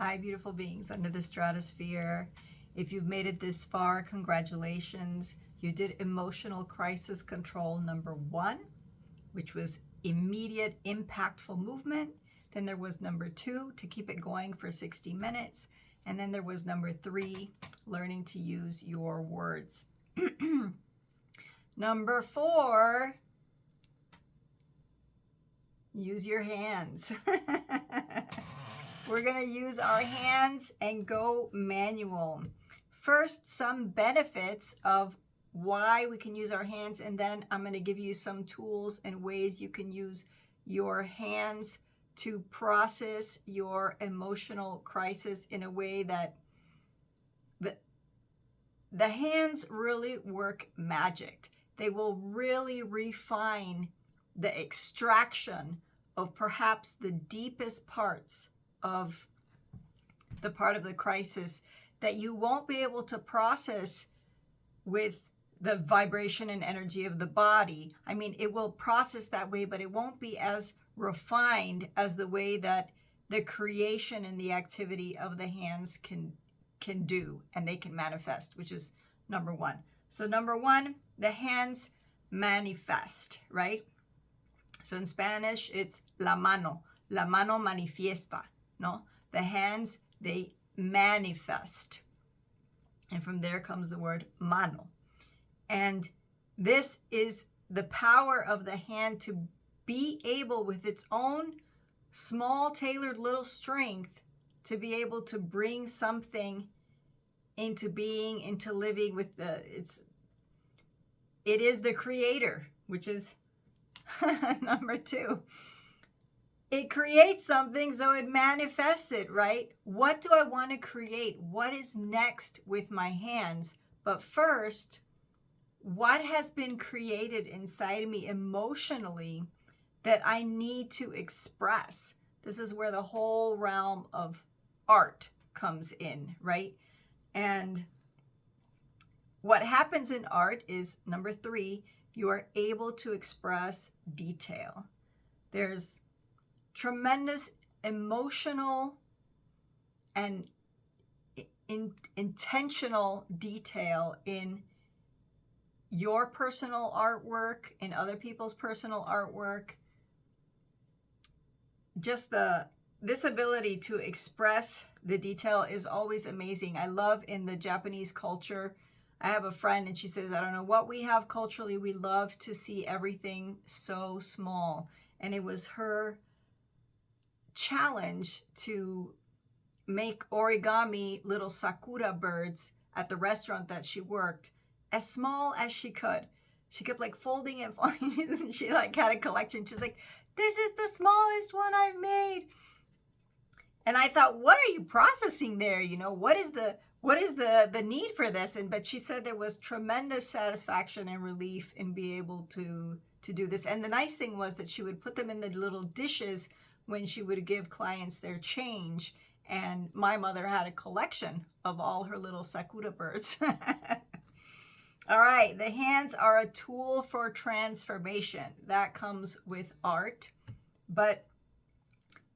Hi, beautiful beings under the stratosphere. If you've made it this far, congratulations. You did emotional crisis control number 1, which was immediate, impactful movement. Then there was number 2, to keep it going for 60 minutes. And then there was number 3, learning to use your words. Number 4, use your hands. We're going to use our hands and go manual. First, some benefits of why we can use our hands, and then I'm going to give you some tools and ways you can use your hands to process your emotional crisis in a way that the hands really work magic. They will really refine the extraction of perhaps the deepest parts of the part of the crisis that you won't be able to process with the vibration and energy of the body. I mean, it will process that way, but it won't be as refined as the way that the creation and the activity of the hands can do, and they can manifest, which is number 1. So number 1, the hands manifest, right? So in Spanish, it's la mano manifiesta, no? The hands, they manifest. And from there comes the word mano. And this is the power of the hand to be able, with its own small, tailored little strength, to be able to bring something into being, into living with it is the creator, which is number 2. It creates something, so it manifests it, right? What do I want to create? What is next with my hands? But first, what has been created inside of me emotionally that I need to express? This is where the whole realm of art comes in, right? And what happens in art is, number 3, you are able to express detail. There's tremendous emotional and intentional detail in your personal artwork, in other people's personal artwork. Just this ability to express the detail is always amazing. I love in the Japanese culture, I have a friend and she says, I don't know what we have culturally, we love to see everything so small. And it was her challenge to make origami little sakura birds at the restaurant that she worked as small as she could. She kept like folding it, and she like had a collection. She's like, this is the smallest one I've made. And I thought, what are you processing there? You know, what is the need for this? But she said there was tremendous satisfaction and relief in being able to do this. And the nice thing was that she would put them in the little dishes when she would give clients their change. And my mother had a collection of all her little sakura birds. All right, the hands are a tool for transformation. That comes with art. But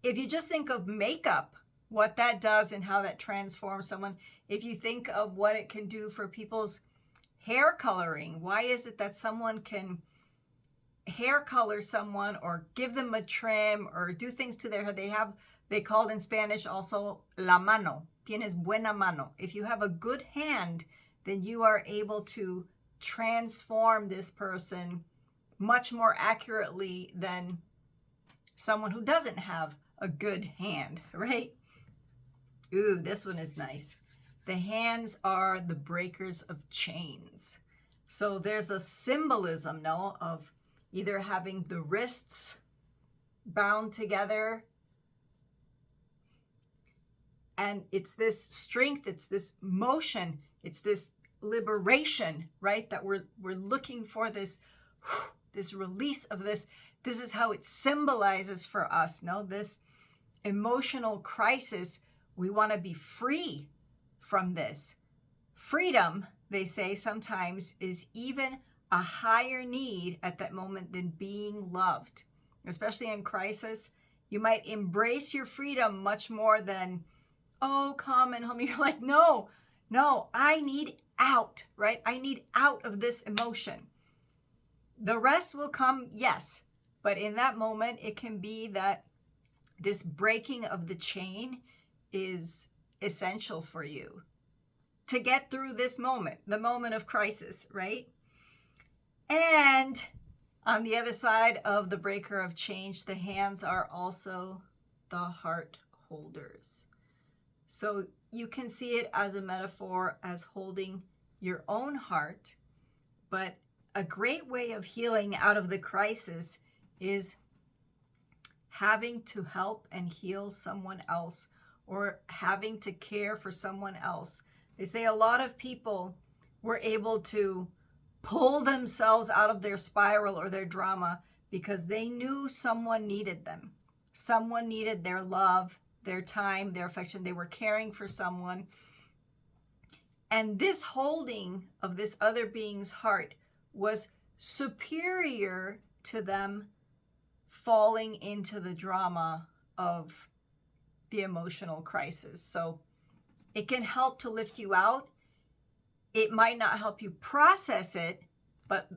if you just think of makeup, what that does and how that transforms someone, if you think of what it can do for people's hair coloring, why is it that someone can hair color someone or give them a trim or do things to their hair? They called in Spanish also la mano. Tienes buena mano. If you have a good hand, then you are able to transform this person much more accurately than someone who doesn't have a good hand, right? Ooh, this one is nice. The hands are the breakers of chains. So there's a symbolism, no, of either having the wrists bound together, and it's this strength, it's this motion, it's this liberation, right? That we're looking for this release of this. This is how it symbolizes for us, no? This emotional crisis, we want to be free from this. Freedom, they say sometimes, is even a higher need at that moment than being loved. Especially in crisis, you might embrace your freedom much more than oh, come and help me. You're like, no, I need out, right? I need out of this emotion. The rest will come, yes. But in that moment, it can be that this breaking of the chain is essential for you to get through this moment, the moment of crisis, right? And on the other side of the breaker of change, the hands are also the heart holders. So you can see it as a metaphor as holding your own heart, but a great way of healing out of the crisis is having to help and heal someone else, or having to care for someone else. They say a lot of people were able to pull themselves out of their spiral or their drama because they knew someone needed them. Someone needed their love, their time, their affection. They were caring for someone. And this holding of this other being's heart was superior to them falling into the drama of the emotional crisis. So it can help to lift you out. It might not help you process it, but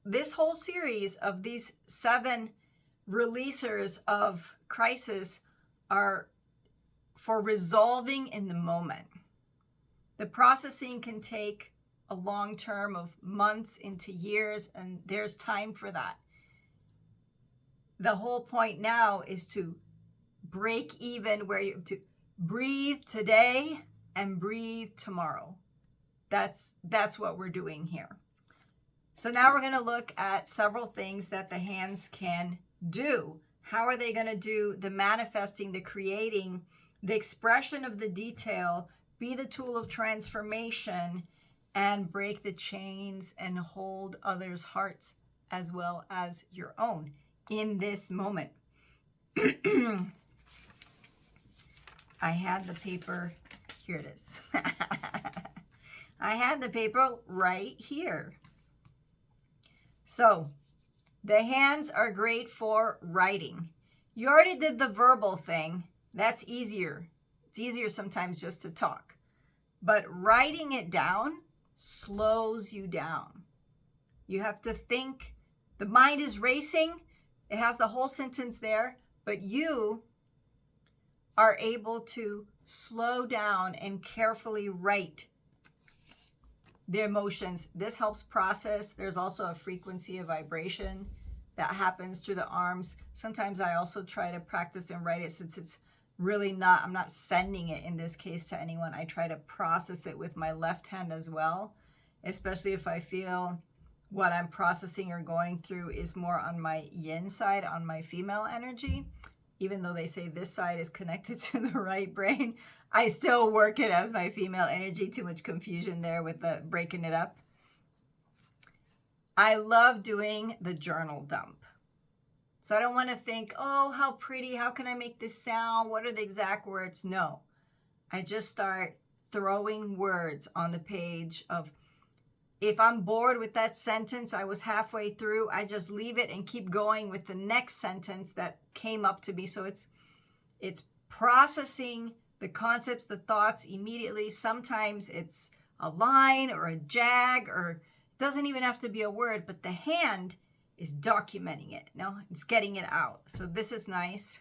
this whole series of these 7 releasers of crisis are for resolving in the moment. The processing can take a long term of months into years, and there's time for that. The whole point now is to break even, where you to breathe today and breathe tomorrow. That's what we're doing here. So now we're going to look at several things that the hands can do. How are they going to do the manifesting, the creating, the expression of the detail, be the tool of transformation, and break the chains and hold others' hearts as well as your own in this moment? I had the paper. Here it is. I had the paper right here. So the hands are great for writing. You already did the verbal thing. That's easier. It's easier sometimes just to talk. But writing it down slows you down. You have to think. The mind is racing. It has the whole sentence there, but you are able to slow down and carefully write the emotions. This helps process. There's also a frequency of vibration that happens through the arms. Sometimes I also try to practice and write it, since it's really not, I'm not sending it in this case to anyone. I try to process it with my left hand as well, especially if I feel what I'm processing or going through is more on my yin side, on my female energy. Even though they say this side is connected to the right brain, I still work it as my female energy. Too much confusion there with the breaking it up. I love doing the journal dump. So I don't want to think, oh, how pretty, how can I make this sound? What are the exact words? No, I just start throwing words on the page of, if I'm bored with that sentence, I was halfway through, I just leave it and keep going with the next sentence that came up to me. So it's processing the concepts, the thoughts immediately. Sometimes it's a line or a jag, or it doesn't even have to be a word, but the hand is documenting it. No, it's getting it out. So this is nice.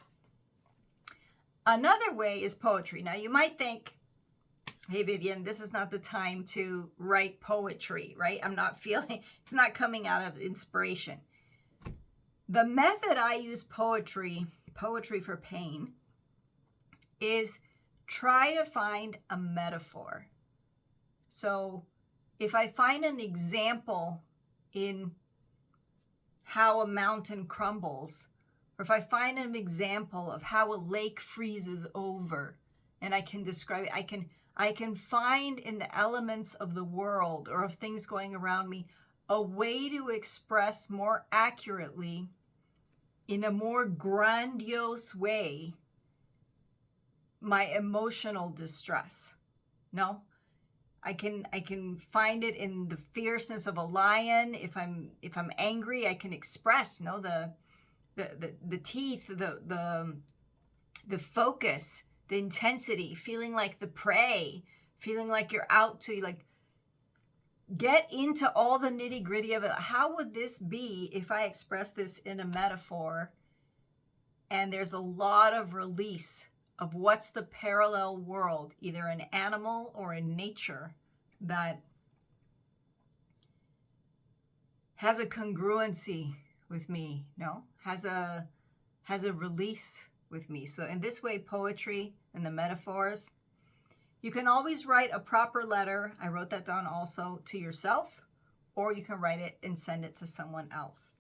Another way is poetry. Now you might think, hey, Vivian, this is not the time to write poetry, right? I'm not feeling, it's not coming out of inspiration. The method I use poetry for pain, is try to find a metaphor. So if I find an example in how a mountain crumbles, or if I find an example of how a lake freezes over, and I can describe it, I can find in the elements of the world or of things going around me a way to express more accurately, in a more grandiose way, my emotional distress. No, I can find it in the fierceness of a lion. If I'm angry, I can express, the teeth, the focus, the intensity, feeling like the prey, feeling like you're out to like get into all the nitty gritty of it. How would this be if I express this in a metaphor? And there's a lot of release of what's the parallel world, either an animal or in nature, that has a congruency with me, no? Has a release with me. So in this way, poetry and the metaphors, you can always write a proper letter. I wrote that down also, to yourself, or you can write it and send it to someone else.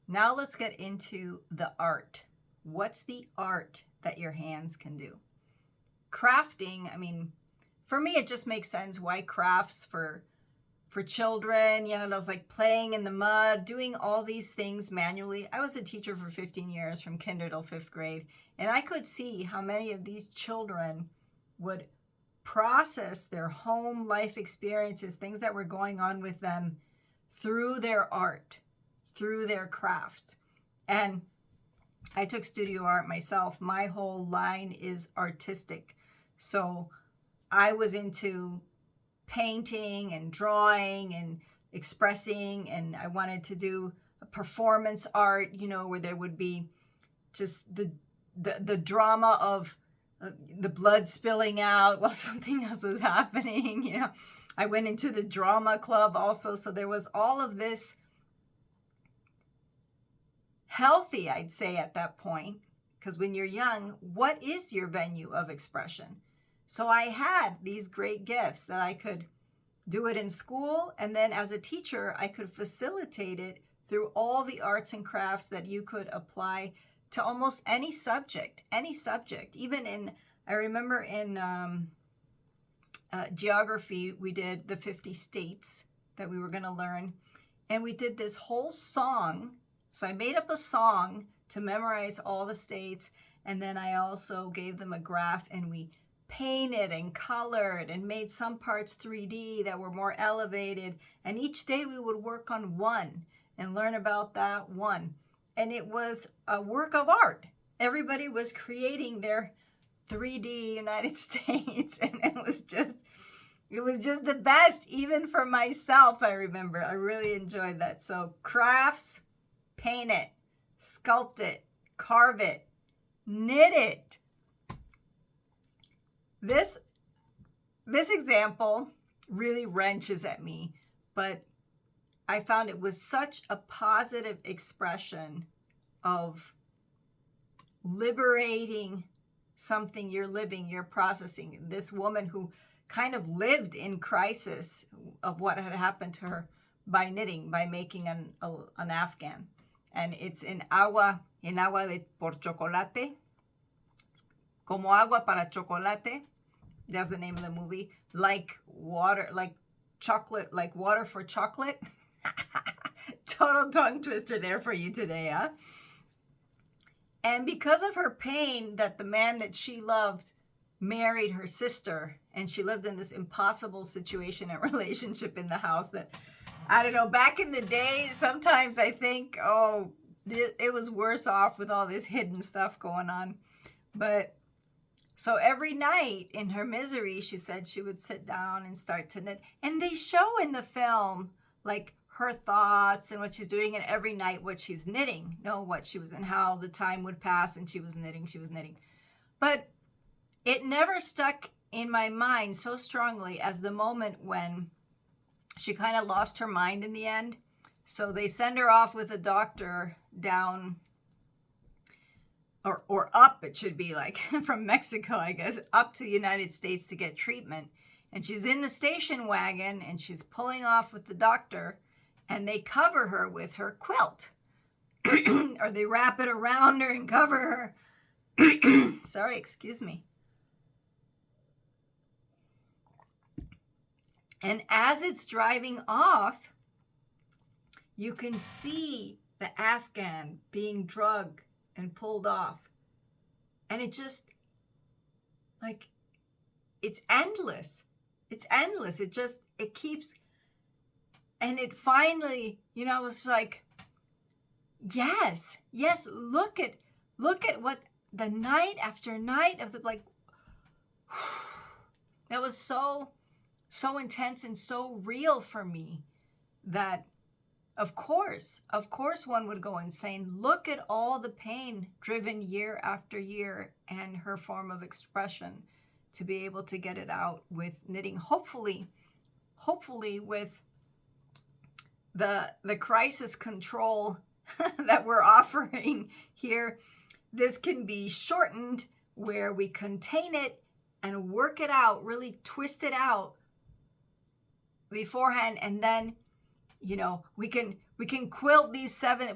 Now let's get into the art. What's the art that your hands can do? Crafting, I mean, for me, it just makes sense. Why crafts for children, you know, those like playing in the mud, doing all these things manually. I was a teacher for 15 years from kinder till 5th grade, and I could see how many of these children would process their home life experiences, things that were going on with them, through their art, through their craft. And I took studio art myself. My whole line is artistic. So I was into painting and drawing and expressing, and I wanted to do a performance art, you know, where there would be just the drama of the blood spilling out while something else was happening. You know, I went into the drama club also, so there was all of this healthy, I'd say, at that point, because when you're young, what is your venue of expression? So I had these great gifts that I could do it in school, and then as a teacher, I could facilitate it through all the arts and crafts that you could apply to almost any subject. Even in, I remember in geography, we did the 50 states that we were going to learn, and we did this whole song. So I made up a song to memorize all the states, and then I also gave them a graph, and we painted and colored and made some parts 3D that were more elevated. And each day we would work on one and learn about that one. And it was a work of art. Everybody was creating their 3D United States, and it was just the best, even for myself. I remember I really enjoyed that. So crafts, paint it, sculpt it, carve it, knit it. This example really wrenches at me, but I found it was such a positive expression of liberating something you're living, you're processing. This woman who kind of lived in crisis of what had happened to her by knitting, by making an Afghan. And it's in agua de por chocolate. Como agua para chocolate. That's the name of the movie. Like water, like chocolate, like water for chocolate. Total tongue twister there for you today, huh? And because of her pain that the man that she loved married her sister, and she lived in this impossible situation and relationship in the house that, I don't know, back in the day, sometimes I think, oh, it was worse off with all this hidden stuff going on. But so every night in her misery, she said she would sit down and start to knit. And they show in the film, like, her thoughts and what she's doing, and every night what she's knitting, what she was, and how the time would pass, and she was knitting. But it never stuck in my mind so strongly as the moment when she kind of lost her mind in the end. So they send her off with a doctor down, or up, it should be like, from Mexico, I guess, up to the United States to get treatment. And she's in the station wagon, and she's pulling off with the doctor, and they cover her with her quilt. Or they wrap it around her and cover her. Sorry, excuse me. And as it's driving off, you can see the Afghan being drugged and pulled off. And it just, like, it's endless. It's endless. It keeps, and it finally, it's like, yes, look at what the night after night of the, like, That was so intense and so real for me that of course one would go insane. Look at all the pain driven year after year and her form of expression to be able to get it out with knitting. Hopefully with the crisis control that we're offering here, this can be shortened where we contain it and work it out, really twist it out beforehand, and then we can quilt we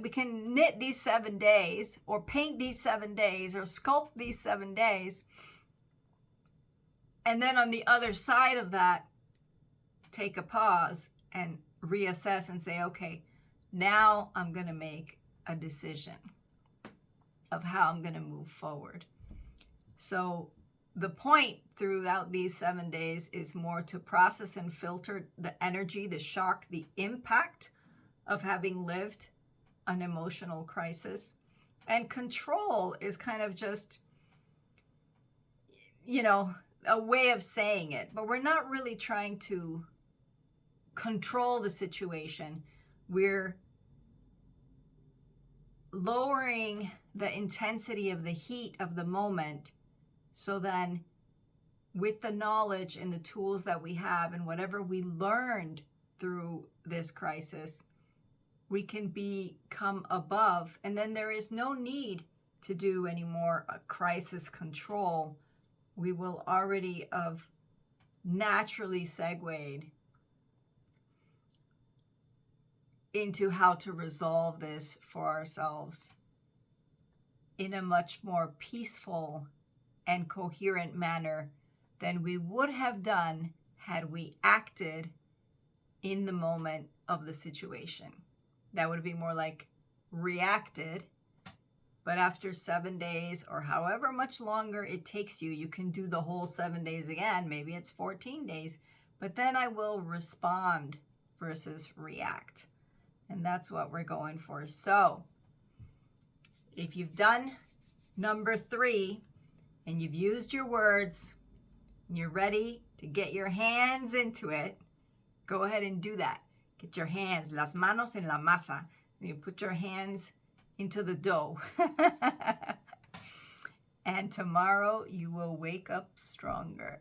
can knit these 7 days, or paint these 7 days, or sculpt these 7 days, and then on the other side of that, take a pause and reassess and say, okay, now I'm going to make a decision of how I'm going to move forward. So the point throughout these 7 days is more to process and filter the energy, the shock, the impact of having lived an emotional crisis. And control is kind of just, a way of saying it, but we're not really trying to control the situation. We're lowering the intensity of the heat of the moment, so then with the knowledge and the tools that we have and whatever we learned through this crisis, we can become above, and then there is no need to do any more crisis control. We will already have naturally segued into how to resolve this for ourselves in a much more peaceful and coherent manner than we would have done had we acted in the moment of the situation. That would be more like reacted. But after 7 days, or however much longer it takes you, you can do the whole 7 days again. Maybe it's 14 days. But then I will respond versus react. And that's what we're going for. So if you've done number 3 and you've used your words and you're ready to get your hands into it, go ahead and do that. Get your hands, las manos en la masa. And you put your hands into the dough. And tomorrow you will wake up stronger.